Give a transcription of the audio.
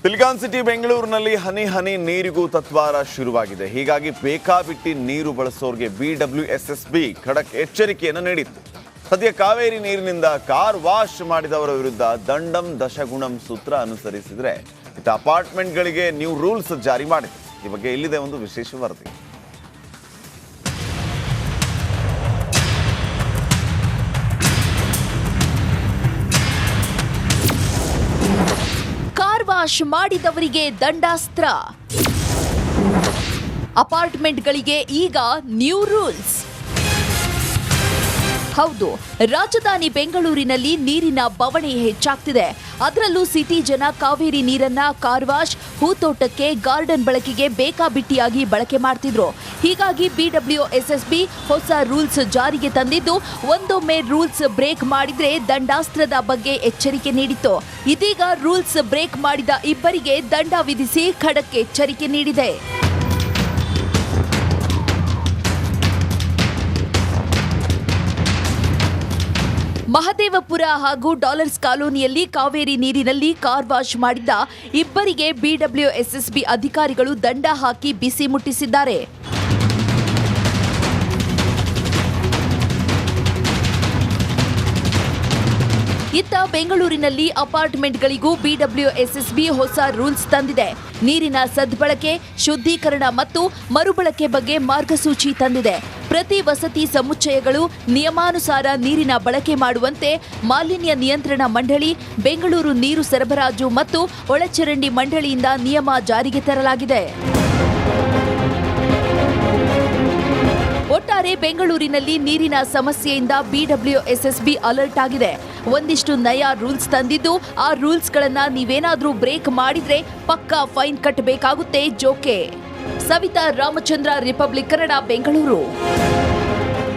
Silicon city ಬೆಂಗಳೂರಿನಲ್ಲಿ ಹನಿ ಹನಿ ನೀರಿಗೂ ತತ್ವಾರ ಶುರುವಾಗಿದೆ. ಹೀಗಾಗಿ ಬೇಕಾಬಿಟ್ಟಿ ನೀರು ಬಳಸೋರಿಗೆ BWSSB ಖಡಕ್ ಎಚ್ಚರಿಕೆಯನ್ನು ನೀಡಿತ್ತು. ಸದ್ಯ ಕಾವೇರಿ ನೀರಿನಿಂದ ಕಾರ್ ವಾಶ್ ಮಾಡಿದವರ ವಿರುದ್ಧ ದಂಡಂ ದಶಗುಣಂ ಸೂತ್ರ ಅನುಸರಿಸಿದರೆ ಇತ್ತ ಅಪಾರ್ಟ್ಮೆಂಟ್ಗಳಿಗೆ ನ್ಯೂ ರೂಲ್ಸ್ ಜಾರಿ ಮಾಡಿದೆ. ಈ ಬಗ್ಗೆ ಇಲ್ಲಿದೆ ಒಂದು ವಿಶೇಷ ವರದಿ. ವಾಶ್ ಮಾಡಿದವರಿಗೆ ದಂಡಾಸ್ತ್ರ. ಅಪಾರ್ಟ್ಮೆಂಟ್ಗಳಿಗೆ ಈಗ ನ್ಯೂ ರೂಲ್ಸ್. ಹೌದು, ರಾಜಧಾನಿ ಬೆಂಗಳೂರಿನಲ್ಲಿ ನೀರಿನ ಬವಣೆ ಹೆಚ್ಚಾಗ್ತಿದೆ. ಅದರಲ್ಲೂ ಸಿಟಿ ಜನ ಕಾವೇರಿ ನೀರನ್ನ ಕಾರ್ ವಾಶ್, ಹೂತೋಟಕ್ಕೆ, ಗಾರ್ಡನ್ ಬಳಕೆಗೆ ಬೇಕಾಬಿಟ್ಟಿಯಾಗಿ ಬಳಕೆ ಮಾಡ್ತಿದ್ರು. ಹೀಗಾಗಿ BWSSB ಹೊಸ ರೂಲ್ಸ್ ಜಾರಿಗೆ ತಂದಿದ್ದು, ಒಂದೊಮ್ಮೆ ರೂಲ್ಸ್ ಬ್ರೇಕ್ ಮಾಡಿದ್ರೆ ದಂಡಾಸ್ತ್ರದ ಬಗ್ಗೆ ಎಚ್ಚರಿಕೆ ನೀಡಿತ್ತು. ಇದೀಗ ರೂಲ್ಸ್ ಬ್ರೇಕ್ ಮಾಡಿದ ಇಬ್ಬರಿಗೆ ದಂಡ ವಿಧಿಸಿ ಖಡಕ್ ಎಚ್ಚರಿಕೆ ನೀಡಿದೆ. ಮಹದೇವಪುರ ಹಾಗೂ ಡಾಲರ್ಸ್ ಕಾಲೋನಿಯಲ್ಲಿ ಕಾವೇರಿ ನೀರಿನಲ್ಲಿ ಕಾರ್ ವಾಶ್ ಮಾಡಿದ್ದ ಇಬ್ಬರಿಗೆ BWSSB ಅಧಿಕಾರಿಗಳು ದಂಡ ಹಾಕಿ ಬಿಸಿ ಮುಟ್ಟಿಸಿದ್ದಾರೆ. ಇತ್ತ ಬೆಂಗಳೂರಿನಲ್ಲಿ ಅಪಾರ್ಟ್ಮೆಂಟ್ಗಳಿಗೂ BWSSB ಹೊಸ ರೂಲ್ಸ್ ತಂದಿದೆ. ನೀರಿನ ಸದ್ಬಳಕೆ, ಶುದ್ಧೀಕರಣ ಮತ್ತು ಮರುಬಳಕೆ ಬಗ್ಗೆ ಮಾರ್ಗಸೂಚಿ ತಂದಿದೆ. ಪ್ರತಿ ವಸತಿ ಸಮುಚ್ಚಯಗಳು ನಿಯಮಾನುಸಾರ ನೀರಿನ ಬಳಕೆ ಮಾಡುವಂತೆ ಮಾಲಿನ್ಯ ನಿಯಂತ್ರಣ ಮಂಡಳಿ, ಬೆಂಗಳೂರು ನೀರು ಸರಬರಾಜು ಮತ್ತು ಒಳಚರಂಡಿ ಮಂಡಳಿಯಿಂದ ನಿಯಮ ಜಾರಿಗೆ ತರಲಾಗಿದೆ. ಒಟ್ಟಾರೆ ಬೆಂಗಳೂರಿನಲ್ಲಿ ನೀರಿನ ಸಮಸ್ಯೆಯಿಂದ BWSSB ಅಲರ್ಟ್ ಆಗಿದೆ. ಒಂದಿಷ್ಟು ನಯಾ ರೂಲ್ಸ್ ತಂದಿದ್ದು, ಆ ರೂಲ್ಸ್ಗಳನ್ನ ನೀವೇನಾದ್ರೂ ಬ್ರೇಕ್ ಮಾಡಿದ್ರೆ ಪಕ್ಕಾ ಫೈನ್ ಕಟ್ಟಬೇಕಾಗುತ್ತೆ ಜೋಕೆ. ಸವಿತಾ ರಾಮಚಂದ್ರ, ರಿಪಬ್ಲಿಕ್ ಕನ್ನಡ, ಬೆಂಗಳೂರು.